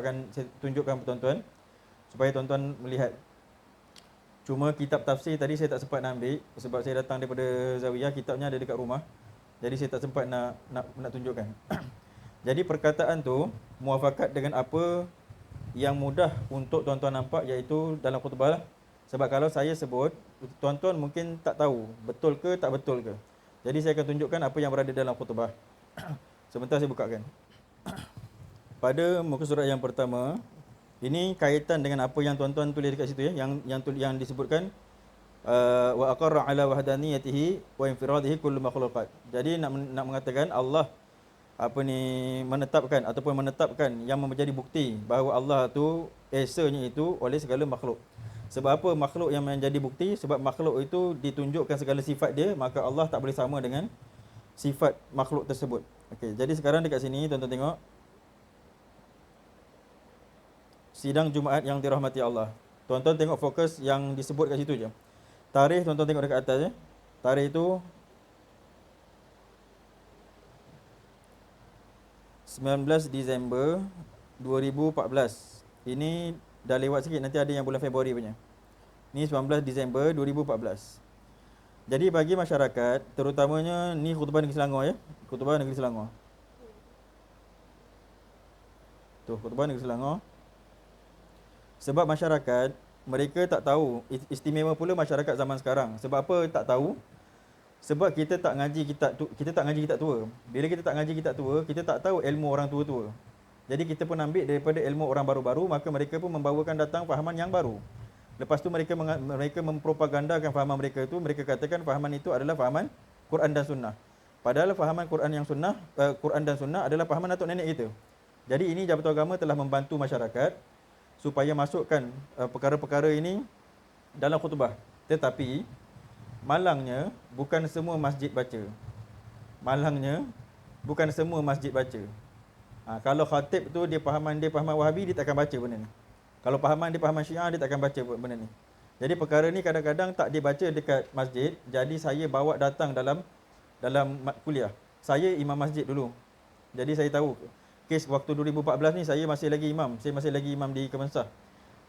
akan saya tunjukkan tuan-tuan supaya tuan-tuan melihat. Cuma kitab tafsir tadi saya tak sempat nak ambil sebab saya datang daripada Zawiyah, kitabnya ada dekat rumah. Jadi saya tak sempat nak tunjukkan. Jadi perkataan tu muafakat dengan apa yang mudah untuk tuan-tuan nampak, iaitu dalam khutbah. Sebab kalau saya sebut, tuan-tuan mungkin tak tahu betul ke tak betul ke. Jadi saya akan tunjukkan apa yang berada dalam khutbah. Sebentar saya bukakan. Pada muka surat yang pertama, ini kaitan dengan apa yang tuan-tuan tulis dekat situ ya, yang disebutkan wa aqarra ala wahdaniyatihi wa infiradihi kullu makhluqat. Jadi nak mengatakan Allah menetapkan yang menjadi bukti bahawa Allah tu esanya itu oleh segala makhluk. Sebab apa makhluk yang menjadi bukti? Sebab makhluk itu ditunjukkan segala sifat dia, maka Allah tak boleh sama dengan sifat makhluk tersebut. Okey, jadi sekarang dekat sini tuan-tuan tengok sidang Jumaat yang dirahmati Allah. Tuan-tuan tengok fokus yang disebut kat situ je. Tarikh tuan-tuan tengok dekat atas je. Tarikh itu 19 Disember 2014. Ini dah lewat sikit, nanti ada yang bulan Februari punya. Ni 19 Disember 2014. Jadi bagi masyarakat, terutamanya ni khutbah Negeri Selangor ya. Khutbah Negeri Selangor. Tu khutbah Negeri Selangor. Sebab masyarakat mereka tak tahu, istimewa pula masyarakat zaman sekarang. Sebab apa tak tahu? Sebab kita tak ngaji kitab tua. Bila kita tak ngaji kitab tua, kita tak tahu ilmu orang tua-tua. Jadi kita pun ambil daripada ilmu orang baru-baru, maka mereka pun membawakan datang fahaman yang baru. Lepas tu mereka mempropagandakan fahaman mereka itu, mereka katakan fahaman itu adalah fahaman Quran dan Sunnah. Padahal fahaman Quran dan Sunnah adalah fahaman atuk nenek kita. Jadi ini Jabatan Agama telah membantu masyarakat supaya masukkan perkara-perkara ini dalam khutbah. Tetapi malangnya bukan semua masjid baca. Kalau khatib tu dia pahaman Wahabi, dia tak akan baca benda ni. Kalau dia pahaman Syiah, dia tak akan baca benda ni. Jadi perkara ni kadang-kadang tak dibaca dekat masjid. Jadi saya bawa datang dalam kuliah. Saya imam masjid dulu. Jadi saya tahu kes waktu 2014 ni saya masih lagi imam. Saya masih lagi imam di Kemensah.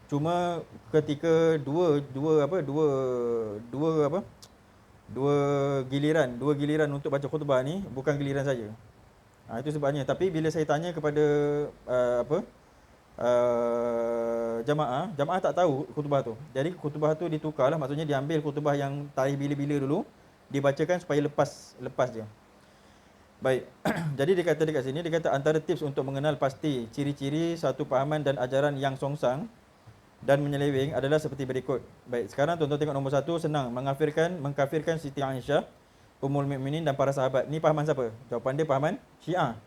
Cuma ketika dua giliran untuk baca khutbah ni bukan giliran saya. Itu sebabnya. Tapi bila saya tanya kepada jamaah tak tahu khutbah tu. Jadi khutbah tu ditukarlah, maksudnya diambil khutbah yang tarikh bila-bila dulu, dibacakan supaya lepas je. Baik. Jadi dia kata dekat sini, dia kata antara tips untuk mengenal pasti ciri-ciri satu pahaman dan ajaran yang songsang dan menyeleweng adalah seperti berikut. Baik, sekarang tuan-tuan tengok nombor 1, senang, mengkafirkan Siti Aisyah, Ummul Mukminin dan para sahabat. Ni pahaman siapa? Jawapan dia pahaman Syiah.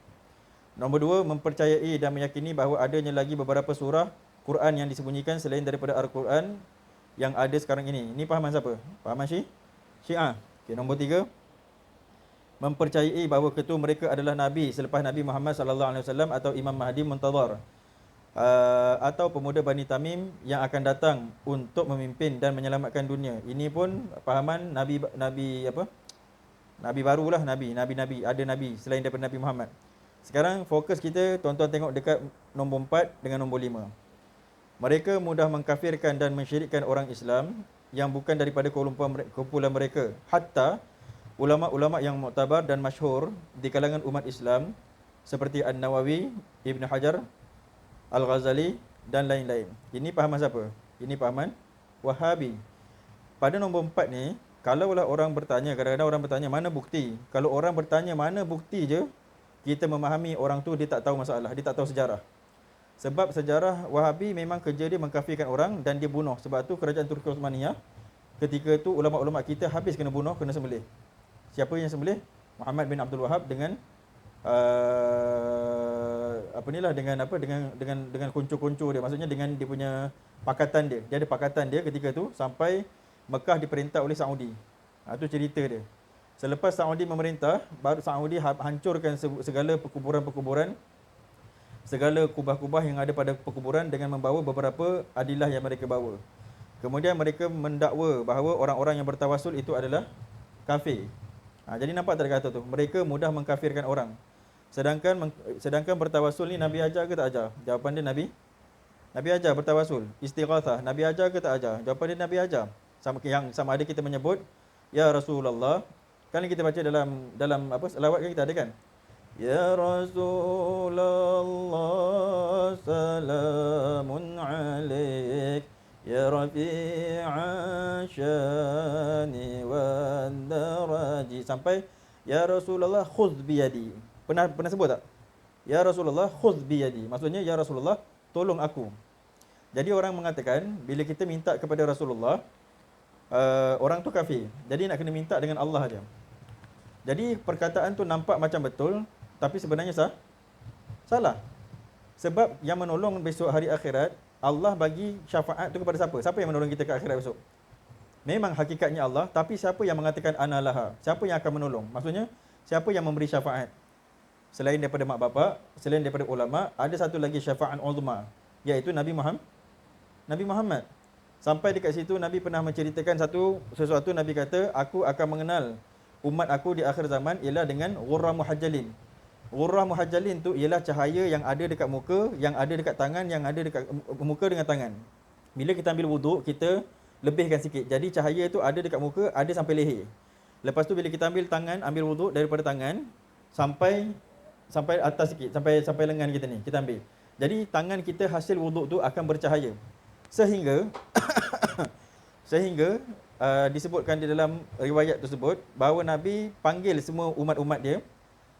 Nombor 2, mempercayai dan meyakini bahawa adanya lagi beberapa surah Quran yang disembunyikan selain daripada Al-Quran yang ada sekarang ini. Ni pahaman siapa? Pahaman Syiah. Okey, nombor 3, mempercayai bahawa ketua mereka adalah Nabi selepas Nabi Muhammad SAW atau Imam Mahdi Muntazar, atau pemuda Bani Tamim yang akan datang untuk memimpin dan menyelamatkan dunia. Ini pun pahaman Nabi barulah, Nabi. Ada Nabi selain daripada Nabi Muhammad. Sekarang fokus kita, tuan-tuan tengok dekat nombor 4 dengan nombor 5. Mereka mudah mengkafirkan dan mensyirikkan orang Islam yang bukan daripada kumpulan mereka. Hatta ulama-ulama yang muktabar dan masyhur di kalangan umat Islam seperti An-Nawawi, Ibn Hajar, Al-Ghazali dan lain-lain. Ini pahaman siapa? Ini pahaman Wahabi. Pada nombor 4 ni, kalaulah orang bertanya, kadang-kadang orang bertanya mana bukti. Kalau orang bertanya mana bukti je, kita memahami orang tu dia tak tahu masalah, dia tak tahu sejarah. Sebab sejarah Wahabi memang kerja dia mengkafirkan orang dan dia bunuh. Sebab tu kerajaan Turki Osmaniyah ketika tu ulama-ulama kita habis kena bunuh, kena sembelih. Siapa yang sembelih? Muhammad bin Abdul Wahab dengan dengan kuncu-kuncu dia. Maksudnya dengan dia punya pakatan dia. Dia ada pakatan dia ketika tu sampai Mekah diperintah oleh Saudi. Itu cerita dia. Selepas Saudi memerintah, baru Saudi hancurkan segala perkuburan-perkuburan, segala kubah-kubah yang ada pada perkuburan dengan membawa beberapa adilah yang mereka bawa. Kemudian mereka mendakwa bahawa orang-orang yang bertawasul itu adalah kafir. Jadi nampak tak kata tu? Mereka mudah mengkafirkan orang. Sedangkan bertawasul ni Nabi ajar ke tak ajar? Jawapan dia Nabi ajar bertawasul. Istighathah Nabi ajar ke tak ajar? Jawapan dia Nabi ajar. Sama ada kita menyebut ya Rasulullah. Kan kita baca dalam apa selawat kan kita ada kan? Ya Rasulullah salamun alaik ya rafi'a syani wa daraji sampai ya Rasulullah khudh biyadi. Pernah sebut tak? Ya Rasulullah khudh biyadi. Maksudnya ya Rasulullah tolong aku. Jadi orang mengatakan bila kita minta kepada Rasulullah orang tu kafir. Jadi nak kena minta dengan Allah aja. Jadi perkataan tu nampak macam betul tapi sebenarnya salah. Sebab yang menolong besok hari akhirat, Allah bagi syafaat tu kepada siapa? Siapa yang menolong kita ke akhirat besok? Memang hakikatnya Allah, tapi siapa yang mengatakan analaha? Siapa yang akan menolong? Maksudnya, siapa yang memberi syafaat? Selain daripada mak bapak, selain daripada ulama, ada satu lagi syafaat uzma, iaitu Nabi Muhammad. Sampai dekat situ Nabi pernah menceritakan sesuatu. Nabi kata, aku akan mengenal umat aku di akhir zaman ialah dengan ghurra muhajjalin. Ghurra muhajjalin tu ialah cahaya yang ada dekat muka, yang ada dekat tangan, yang ada dekat muka dengan tangan. Bila kita ambil wuduk, kita lebihkan sikit. Jadi cahaya tu ada dekat muka, ada sampai leher. Lepas tu bila kita ambil tangan, ambil wuduk daripada tangan sampai atas sikit, sampai lengan kita ni, kita ambil. Jadi tangan kita hasil wuduk tu akan bercahaya. Sehingga disebutkan di dalam riwayat tersebut bahawa Nabi panggil semua umat-umat dia.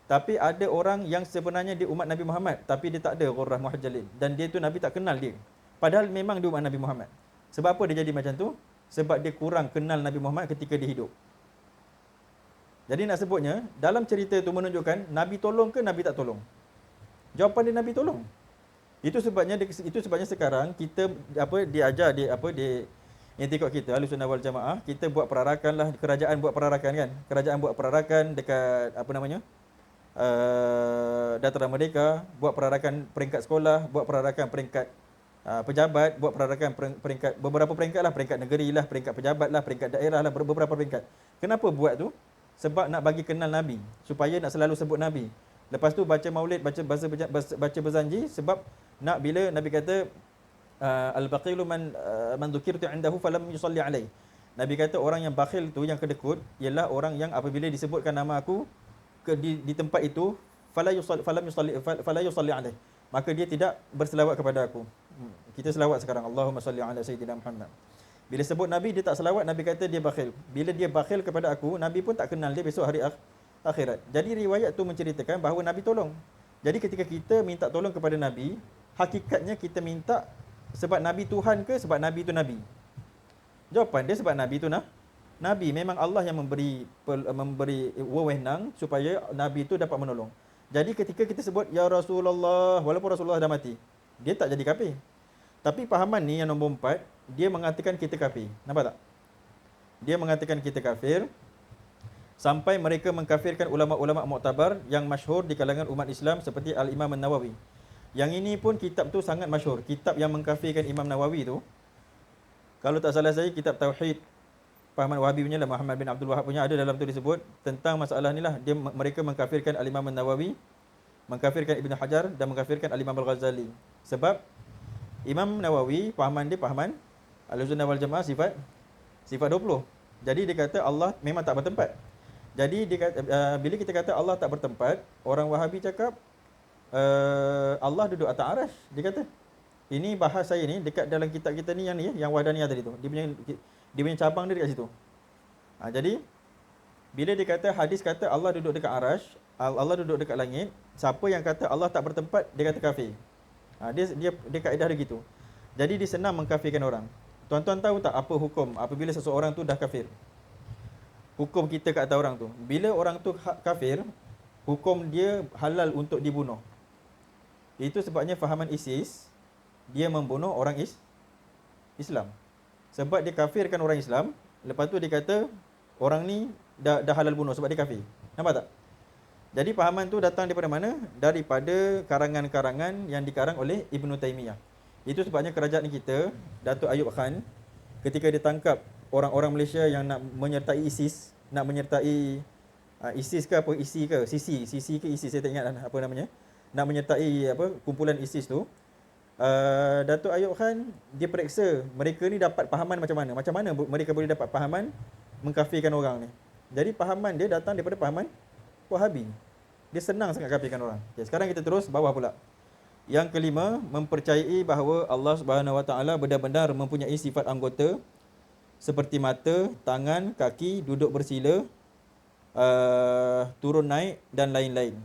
Tapi ada orang yang sebenarnya dia umat Nabi Muhammad, tapi dia tak ada ghurrah muhajjalin. Dan dia tu Nabi tak kenal dia. Padahal memang dia umat Nabi Muhammad. Sebab apa dia jadi macam tu? Sebab dia kurang kenal Nabi Muhammad ketika dia hidup. Jadi nak sebutnya, dalam cerita tu menunjukkan Nabi tolong ke Nabi tak tolong? Jawapan dia Nabi tolong. Itu sebabnya sekarang kita diajar yang ikut kita Ahlussunnah wal Jamaah, kita buat perarakan lah, kerajaan buat perarakan kan. Kerajaan buat perarakan dekat Dataran Merdeka, buat perarakan peringkat sekolah, buat perarakan peringkat pejabat, buat perarakan peringkat beberapa peringkat lah, peringkat negeri lah, peringkat pejabat lah, peringkat daerah lah, beberapa peringkat. Kenapa buat tu? Sebab nak bagi kenal Nabi, supaya nak selalu sebut Nabi. Lepas tu baca maulid, baca berzanji, sebab nak bila Nabi kata al-baqilu man dzukirtu indahu falam yusalli alaihi. Nabi kata orang yang bakhil tu, yang kedekut, ialah orang yang apabila disebutkan nama aku di tempat itu fala yusalli alaihi, maka dia tidak berselawat kepada aku. Kita selawat sekarang, Allahumma salli ala sayyidina Muhammad. Bila sebut Nabi dia tak selawat, Nabi kata dia bakhil. Bila dia bakhil kepada aku, Nabi pun tak kenal dia besok hari akhirat. Jadi riwayat tu menceritakan bahawa Nabi tolong. Jadi ketika kita minta tolong kepada Nabi, hakikatnya kita minta sebab Nabi Tuhan ke sebab Nabi itu Nabi? Jawapan dia sebab Nabi itu Nabi. Memang Allah yang memberi wewenang supaya Nabi itu dapat menolong. Jadi ketika kita sebut ya Rasulullah, walaupun Rasulullah dah mati, dia tak jadi kafir. Tapi pahaman ni yang nombor 4, dia mengatakan kita kafir. Nampak tak? Dia mengatakan kita kafir sampai mereka mengkafirkan ulama-ulama muktabar yang masyhur di kalangan umat Islam seperti Al-Imam An-Nawawi. Yang ini pun kitab tu sangat masyhur. Kitab yang mengkafirkan Imam Nawawi tu, kalau tak salah saya, kitab Tauhid pahaman Wahabi punya lah, Muhammad bin Abdul Wahab punya, ada dalam tu disebut tentang masalah ni lah. Mereka mengkafirkan Al-Imam An-Nawawi, mengkafirkan Ibn Hajar dan mengkafirkan Al-Imam Al-Ghazali. Sebab Imam Nawawi pahaman dia pahaman Ahlussunnah wal Jamaah sifat 20. Jadi dia kata Allah memang tak bertempat. Jadi dia kata, bila kita kata Allah tak bertempat, orang Wahabi cakap Allah duduk atas arasy. Dia kata ini bahas saya ni dekat dalam kitab kita ni yang Wahdaniyah tadi tu. Dia punya cabang dia dekat situ. Jadi bila dia kata hadis kata Allah duduk dekat arasy, Allah duduk dekat langit, siapa yang kata Allah tak bertempat, dia kata kafir. Dia kaedah dia gitu. Jadi dia senang mengkafirkan orang. Tuan-tuan tahu tak apa hukum apabila seseorang tu dah kafir? Hukum kita kat atas orang tu. Bila orang tu kafir, hukum dia halal untuk dibunuh. Itu sebabnya fahaman ISIS, dia membunuh orang Islam. Sebab dia kafirkan orang Islam, lepas tu dia kata orang ni dah halal bunuh sebab dia kafir. Nampak tak? Jadi pahaman tu datang daripada mana? Daripada karangan-karangan yang dikarang oleh Ibn Taymiyah. Itu sebabnya kerajaan kita, Datuk Ayub Khan, ketika dia tangkap orang-orang Malaysia yang nak menyertai ISIS, nak menyertai ISIS ke apa, ISI ke, CC ke ISIS, saya tak ingat apa namanya, nak menyertai apa kumpulan ISIS tu. Datuk Ayub Khan dia periksa mereka ni dapat fahaman macam mana mereka boleh dapat fahaman mengkafirkan orang ni. Jadi fahaman dia datang daripada fahaman Wahabi. Dia senang sangat kafirkan orang. Okay, sekarang kita terus bawah pula. Yang kelima, mempercayai bahawa Allah Subhanahu Wa Taala benar-benar mempunyai sifat anggota seperti mata, tangan, kaki, duduk bersila, turun naik dan lain-lain.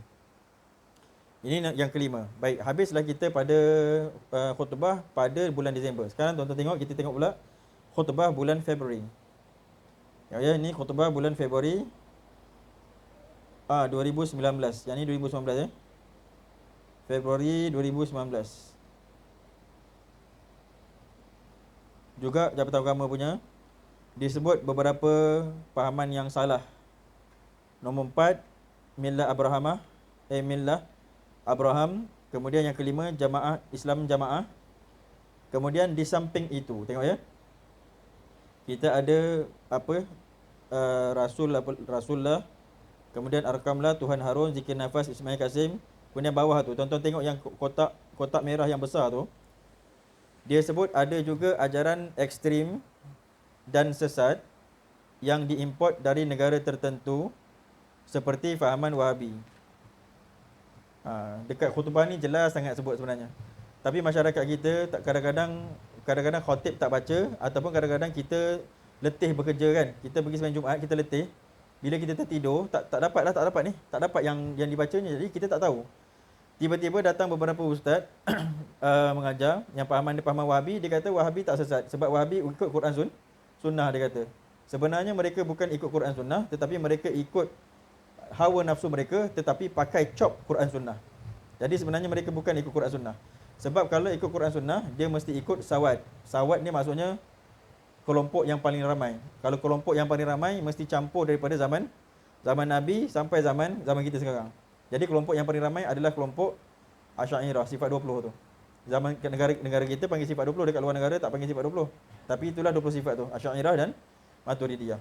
Ini yang kelima. Baik, habislah kita pada khutbah pada bulan Disember. Sekarang tuan-tuan tengok, kita tengok pula khutbah bulan Februari. Ya, ini khutbah bulan Februari 2019. Yang ni 2019 ya. Februari 2019. Juga Jabatan Agama punya disebut beberapa fahaman yang salah. Nombor 4, Millah Abrahamah, Millah Abraham. Kemudian yang kelima, Jamaah Islam Jamaah. Kemudian di samping itu, tengok ya, kita ada apa, Rasulullah. Kemudian Arkamlah, Tuhan Harun, Zikir Nafas, Ismail Kasim. Kemudian bawah tu, tuan-tuan tengok yang kotak merah yang besar tu, dia sebut ada juga ajaran ekstrim dan sesat yang diimport dari negara tertentu seperti fahaman Wahabi. Dekat khutbah ni jelas sangat sebut sebenarnya. Tapi masyarakat kita kadang-kadang khatib tak baca, ataupun kadang-kadang kita letih bekerja kan. Kita pergi sembahyang Jumaat, kita letih. Bila kita tertidur, tak dapat yang dibacanya, jadi kita tak tahu. Tiba-tiba datang beberapa ustaz mengajar yang pahaman Wahabi, dia kata Wahabi tak sesat sebab Wahabi ikut Quran Sunnah, dia kata. Sebenarnya mereka bukan ikut Quran Sunnah, tetapi mereka ikut hawa nafsu mereka, tetapi pakai cop Quran Sunnah. Jadi sebenarnya mereka bukan ikut Quran Sunnah. Sebab kalau ikut Quran Sunnah, dia mesti ikut sawat. Sawat ni maksudnya kelompok yang paling ramai. Kalau kelompok yang paling ramai mesti campur daripada zaman Nabi sampai zaman kita sekarang. Jadi kelompok yang paling ramai adalah kelompok Asy'ariyah, sifat 20 tu. Zaman negara kita panggil sifat 20, dekat luar negara tak panggil sifat 20. Tapi itulah 20 sifat tu, Asy'ariyah dan Maturidiyah.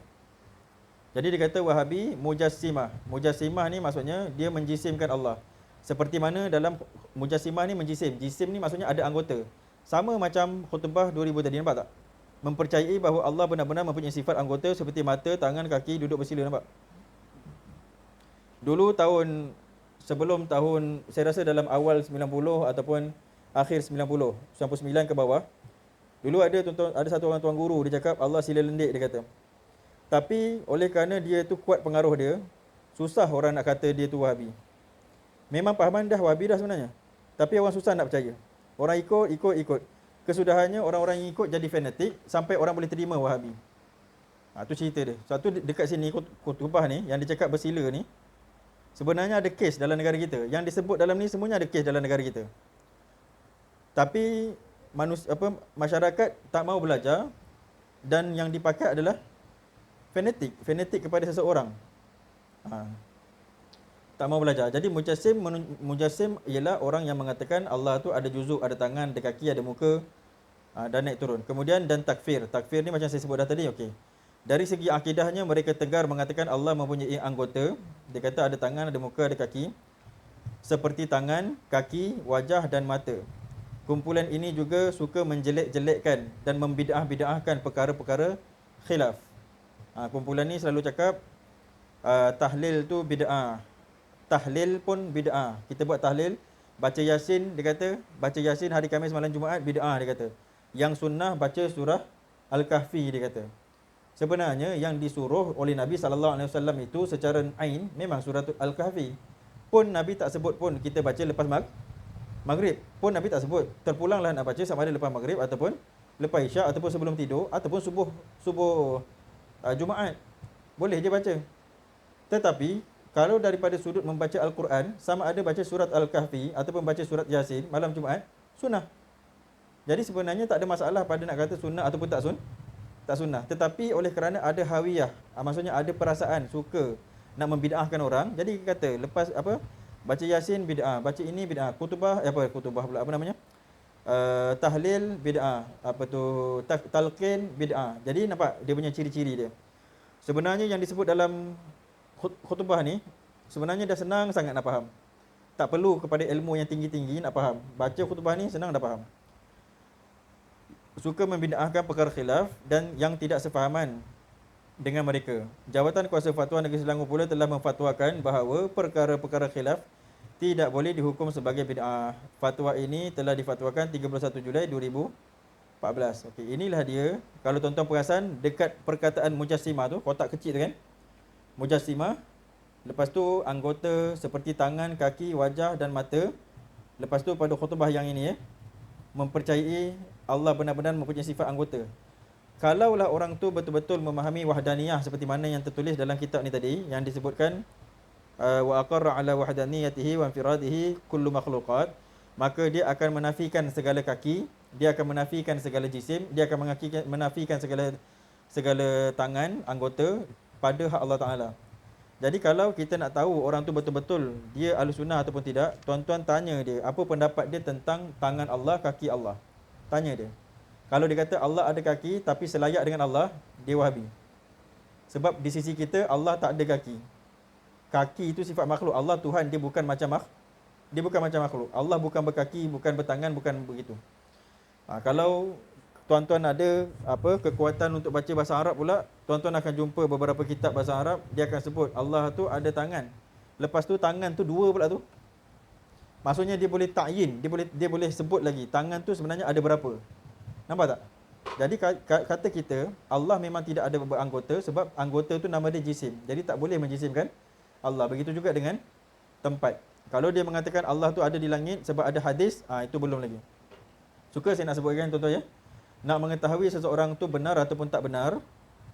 Jadi dia kata Wahabi mujassimah. Mujassimah ni maksudnya dia menjisimkan Allah. Seperti mana dalam mujassimah ni menjisim. Jisim ni maksudnya ada anggota. Sama macam khutbah 2000 tadi, nampak tak? Mempercayai bahawa Allah benar-benar mempunyai sifat anggota seperti mata, tangan, kaki, duduk bersila, nampak? Dulu sebelum tahun, saya rasa dalam awal 90 ataupun akhir 99 ke bawah. Dulu ada satu orang tuan guru, dia cakap Allah sila lendik, dia kata. Tapi oleh kerana dia tu kuat pengaruh dia, susah orang nak kata dia tu Wahabi. Memang pahaman dah Wahabi dah sebenarnya, tapi orang susah nak percaya. Orang ikut. Kesudahannya orang-orang yang ikut jadi fanatik sampai orang boleh terima Wahabi. Tu cerita dia. Satu dekat sini khutbah ni yang dia cakap bersila ni, sebenarnya ada kes dalam negara kita. Yang disebut dalam ni semuanya ada kes dalam negara kita. Tapi masyarakat tak mau belajar, dan yang dipakai adalah fanatik kepada seseorang. Tak mau belajar. Jadi mujassim ialah orang yang mengatakan Allah tu ada juzuk, ada tangan, ada kaki, ada muka, dan naik turun. Kemudian dan takfir. Takfir ni macam saya sebut dah tadi, okey. Dari segi akidahnya mereka tegar mengatakan Allah mempunyai anggota. Dia kata ada tangan, ada muka, ada kaki. Seperti tangan, kaki, wajah dan mata. Kumpulan ini juga suka menjelek-jelekkan dan membid'ah-bid'ahkan perkara-perkara khilaf. Kumpulan ni selalu cakap tahlil tu bid'ah. Tahlil pun bid'ah. Kita buat tahlil, baca Yasin, dia kata baca Yasin hari Khamis malam Jumaat bid'ah, dia kata. Yang sunnah baca surah Al-Kahfi, dia kata. Sebenarnya yang disuruh oleh Nabi SAW itu secara ain memang surah Al-Kahfi. Pun Nabi tak sebut pun kita baca lepas maghrib. Pun Nabi tak sebut. Terpulanglah nak baca sama ada lepas maghrib ataupun lepas isyak ataupun sebelum tidur ataupun subuh Jumaat. Boleh je baca. Tetapi kalau daripada sudut membaca Al-Quran, sama ada baca surat Al-Kahfi ataupun baca surat Yasin malam Jumaat, sunnah. Jadi sebenarnya tak ada masalah pada nak kata sunnah ataupun tak sunnah. Tetapi oleh kerana ada hawiyah, maksudnya ada perasaan suka nak membid'ahkan orang, jadi kata lepas baca Yasin bid'ah, baca ini bid'ah, khutbah pula tahlil bid'ah, talqin bid'ah. Jadi nampak dia punya ciri-ciri dia. Sebenarnya yang disebut dalam khutbah ni sebenarnya dah senang sangat nak faham. Tak perlu kepada ilmu yang tinggi-tinggi nak faham. Baca khutbah ni senang dah faham. Suka membid'ahkan perkara khilaf dan yang tidak sefahaman dengan mereka. Jabatan Kuasa Fatwa Negeri Selangor pula telah memfatwakan bahawa perkara-perkara khilaf tidak boleh dihukum sebagai bid'ah. Fatwa ini telah difatwakan 31 Julai 2014. Okey, inilah dia. Kalau tuan-tuan perasan dekat perkataan mujassimah tu, kotak kecil tu kan? Mujassimah. Lepas tu anggota seperti tangan, kaki, wajah dan mata. Lepas tu pada khutbah yang ini mempercayai Allah benar-benar mempunyai sifat anggota. Kalaulah orang tu betul-betul memahami wahdaniyah seperti mana yang tertulis dalam kitab ni tadi, yang disebutkan wa aqarra ala wahdaniyatihi wa infiradihi kullu makhluqat, maka dia akan menafikan segala kaki, dia akan menafikan segala jisim, dia akan menafikan segala tangan, anggota pada hak Allah Taala. Jadi kalau kita nak tahu orang tu betul-betul dia Ahlussunnah ataupun tidak, tuan-tuan tanya dia apa pendapat dia tentang tangan Allah, kaki Allah. Tanya dia. Kalau dia kata Allah ada kaki tapi selayak dengan Allah, dia Wahabi. Sebab di sisi kita Allah tak ada kaki. Kaki itu sifat makhluk. Allah Tuhan, dia bukan macam makhluk. Allah bukan berkaki, bukan bertangan, bukan begitu. Kalau tuan-tuan ada kekuatan untuk baca bahasa Arab pula, tuan-tuan akan jumpa beberapa kitab bahasa Arab, dia akan sebut Allah tu ada tangan. Lepas tu tangan tu dua pula tu. Maksudnya dia boleh ta'yin, dia boleh sebut lagi tangan tu sebenarnya ada berapa. Nampak tak? Jadi kata kita Allah memang tidak ada beranggota sebab anggota tu nama dia jisim. Jadi tak boleh menjisimkan Allah. Begitu juga dengan tempat. Kalau dia mengatakan Allah tu ada di langit sebab ada hadis, itu belum lagi. Suka saya nak sebutkan tuan-tuan ya. Nak mengetahui seseorang tu benar ataupun tak benar,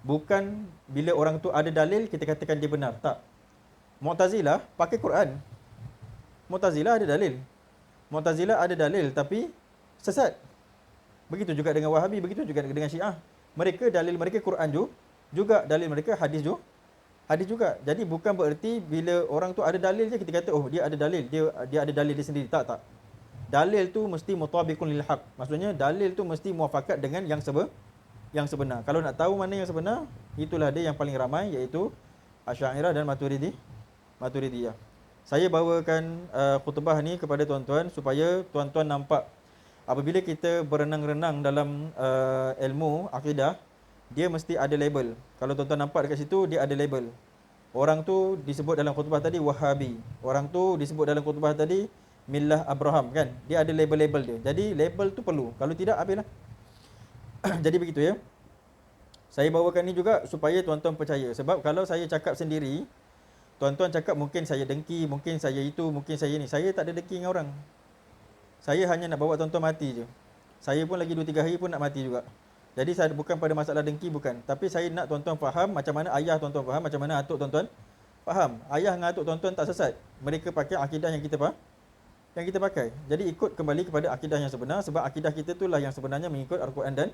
bukan bila orang tu ada dalil kita katakan dia benar. Tak. Mu'tazilah pakai Quran. Mu'tazilah ada dalil. Mu'tazilah ada dalil tapi sesat. Begitu juga dengan Wahabi, begitu juga dengan Syiah. Mereka dalil mereka Quran juga, dalil mereka hadis juga. Jadi bukan bererti bila orang tu ada dalil je kita kata oh dia ada dalil, dia ada dalil dia sendiri. Tak. Dalil tu mesti mutabiqun lil haq. Maksudnya dalil tu mesti muafakat dengan yang sebenar. Kalau nak tahu mana yang sebenar, itulah dia yang paling ramai, iaitu Asy'ariyah dan Maturidiyah. Saya bawakan khutbah ni kepada tuan-tuan supaya tuan-tuan nampak apabila kita berenang-renang dalam ilmu akidah, dia mesti ada label. Kalau tuan-tuan nampak dekat situ, dia ada label. Orang tu disebut dalam khutbah tadi Wahabi. Orang tu disebut dalam khutbah tadi Millah Abraham, kan? Dia ada label-label dia. Jadi label tu perlu. Kalau tidak, habislah. Jadi begitu ya. Saya bawakan ni juga supaya tuan-tuan percaya. Sebab kalau saya cakap sendiri, tuan-tuan cakap mungkin saya dengki, mungkin saya itu, mungkin saya ni. Saya tak ada dengki dengan orang. Saya hanya nak bawa tuan-tuan mati je. Saya pun lagi 2-3 hari pun nak mati juga. Jadi saya bukan pada masalah dengki, bukan. Tapi saya nak tuan-tuan faham macam mana ayah tuan-tuan faham, macam mana atuk tuan-tuan faham. Ayah dengan atuk tuan-tuan tak sesat. Mereka pakai akidah yang kita pakai. Jadi ikut kembali kepada akidah yang sebenar, sebab akidah kita itulah yang sebenarnya mengikut Al-Quran dan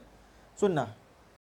Sunnah.